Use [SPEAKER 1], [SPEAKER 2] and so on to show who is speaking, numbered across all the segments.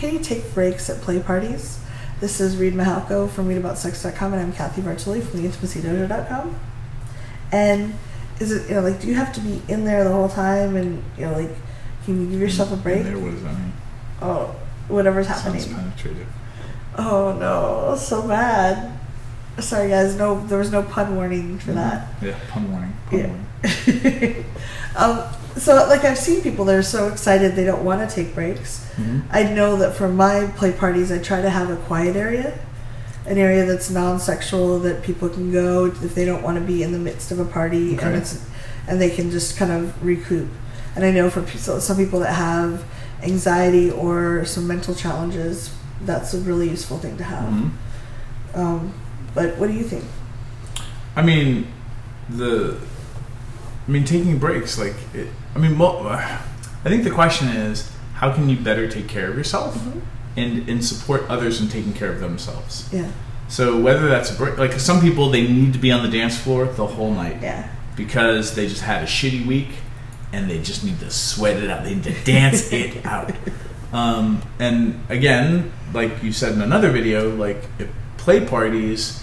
[SPEAKER 1] can you take breaks at play parties? This is Reed Mahalko from readaboutsex.com, and I'm Kathy Bartoli from theintimacydojo.com. And is it, like, do you have to be in there the whole time, and, like, can you give yourself a break?
[SPEAKER 2] What does that mean?
[SPEAKER 1] Oh, whatever's happening.
[SPEAKER 2] Sounds penetrative.
[SPEAKER 1] Oh, no, so bad. Sorry, guys, no, there was no pun warning for that.
[SPEAKER 2] Yeah, pun warning. Warning.
[SPEAKER 1] So, like, I've seen people that are so excited they don't want to take breaks.
[SPEAKER 2] Mm-hmm.
[SPEAKER 1] I know that for my play parties, I try to have a quiet area, an area that's non-sexual, that people can go if they don't want to be in the midst of a party,
[SPEAKER 2] okay.
[SPEAKER 1] and they can just kind of recoup. And I know for some people that have anxiety or some mental challenges, that's a really useful thing to have.
[SPEAKER 2] Mm-hmm.
[SPEAKER 1] But what do you think?
[SPEAKER 2] I mean, taking breaks, I think the question is, how can you better take care of yourself and support others in taking care of themselves?
[SPEAKER 1] Yeah.
[SPEAKER 2] So whether that's a break, like some people, they need to be on the dance floor the whole night.
[SPEAKER 1] Yeah.
[SPEAKER 2] Because they just had a shitty week and they just need to sweat it out. They need to dance it out. And again, like you said in another video, like at play parties,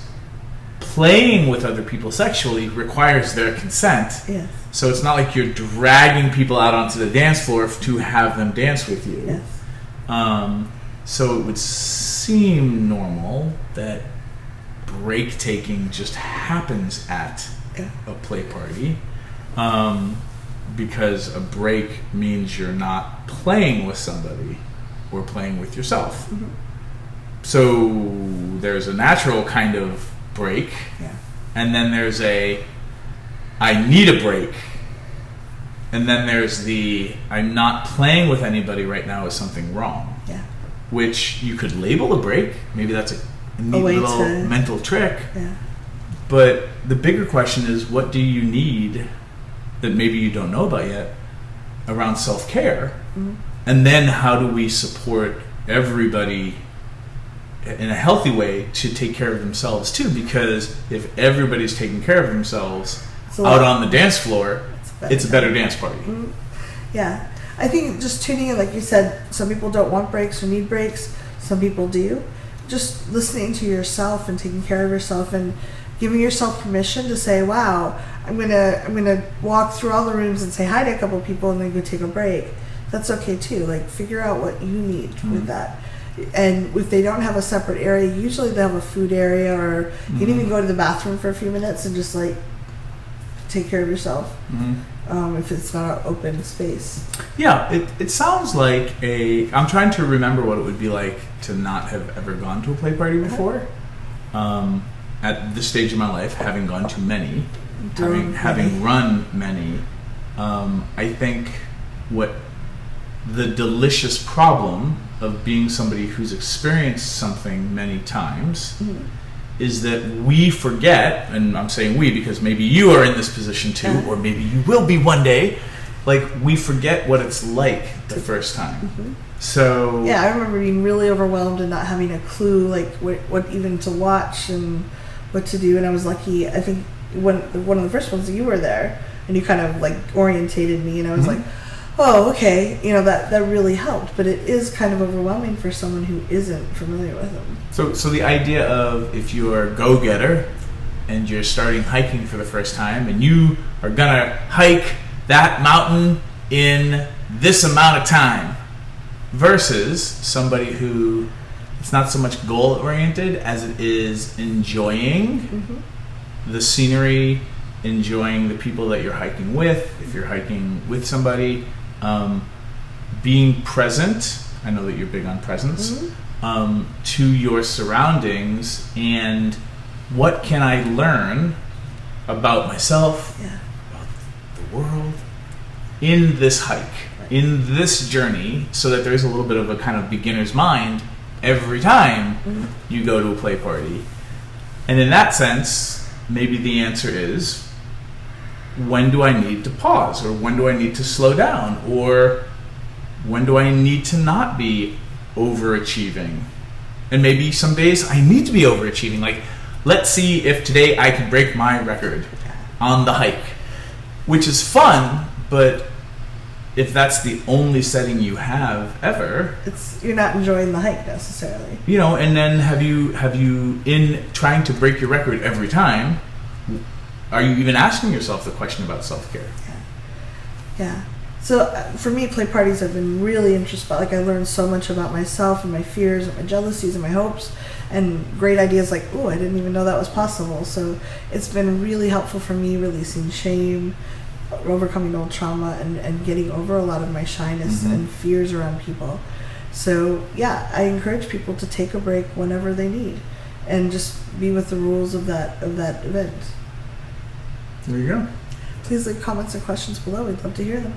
[SPEAKER 2] playing with other people sexually requires their consent.
[SPEAKER 1] Yes.
[SPEAKER 2] So it's not like you're dragging people out onto the dance floor to have them dance with you.
[SPEAKER 1] Yes.
[SPEAKER 2] So it would seem normal that break taking just happens at a play party, because a break means you're not playing with somebody or playing with yourself. Mm-hmm. So there's a natural kind of break, and then there's I need a break, and then there's I'm not playing with anybody right now, is something wrong, which you could label a break. Maybe that's a neat little mental trick, but the bigger question is, what do you need that maybe you don't know about yet around self-care? Mm-hmm. And then how do we support everybody in a healthy way to take care of themselves too? Because if everybody's taking care of themselves out on the dance floor, it's a better dance party.
[SPEAKER 1] Mm-hmm. Yeah. I think just tuning in, like you said, some people don't want breaks or need breaks. Some people do. Just listening to yourself and taking care of yourself and giving yourself permission to say, wow, I'm gonna walk through all the rooms and say hi to a couple of people and then go take a break. That's okay too. Like, figure out what you need with that. And if they don't have a separate area, usually they have a food area, or you can even go to the bathroom for a few minutes and just like take care of yourself. If it's not an open space. Yeah,
[SPEAKER 2] it sounds like I'm trying to remember what it would be like to not have ever gone to a play party before. At this stage of my life, having gone to many, having run many, I think what the delicious problem of being somebody who's experienced something many times is that we forget, and I'm saying we because maybe you are in this position too, or maybe you will be one day, like we forget what it's like the first time. So
[SPEAKER 1] yeah, I remember being really overwhelmed and not having a clue like what even to watch and what to do, and I was lucky. I think one of the first ones that you were there and you kind of like orientated me, and I was like, oh, okay, that really helped. But it is kind of overwhelming for someone who isn't familiar with them.
[SPEAKER 2] So the idea of, if you're a go-getter and you're starting hiking for the first time and you are gonna hike that mountain in this amount of time, versus somebody who it's not so much goal-oriented as it is enjoying the scenery, enjoying the people that you're hiking with, if you're hiking with somebody, being present. I know that you're big on presence, to your surroundings, and what can I learn about myself, about the world, in this hike, in this journey, so that there's a little bit of a kind of beginner's mind every time you go to a play party. And in that sense, maybe the answer is, when do I need to pause, or when do I need to slow down, or when do I need to not be overachieving? And maybe some days I need to be overachieving. Like, let's see if today I can break my record on the hike, which is fun, but if that's the only setting you have ever,
[SPEAKER 1] You're not enjoying the hike necessarily.
[SPEAKER 2] and then have you in trying to break your record every time, are you even asking yourself the question about self-care?
[SPEAKER 1] Yeah. So for me, play parties have been really interesting. Like, I learned so much about myself and my fears and my jealousies and my hopes, and great ideas like, oh, I didn't even know that was possible. So it's been really helpful for me releasing shame, overcoming old trauma, and getting over a lot of my shyness and fears around people. So yeah, I encourage people to take a break whenever they need and just be with the rules of that event.
[SPEAKER 2] There you go.
[SPEAKER 1] Please leave comments and questions below. We'd love to hear them.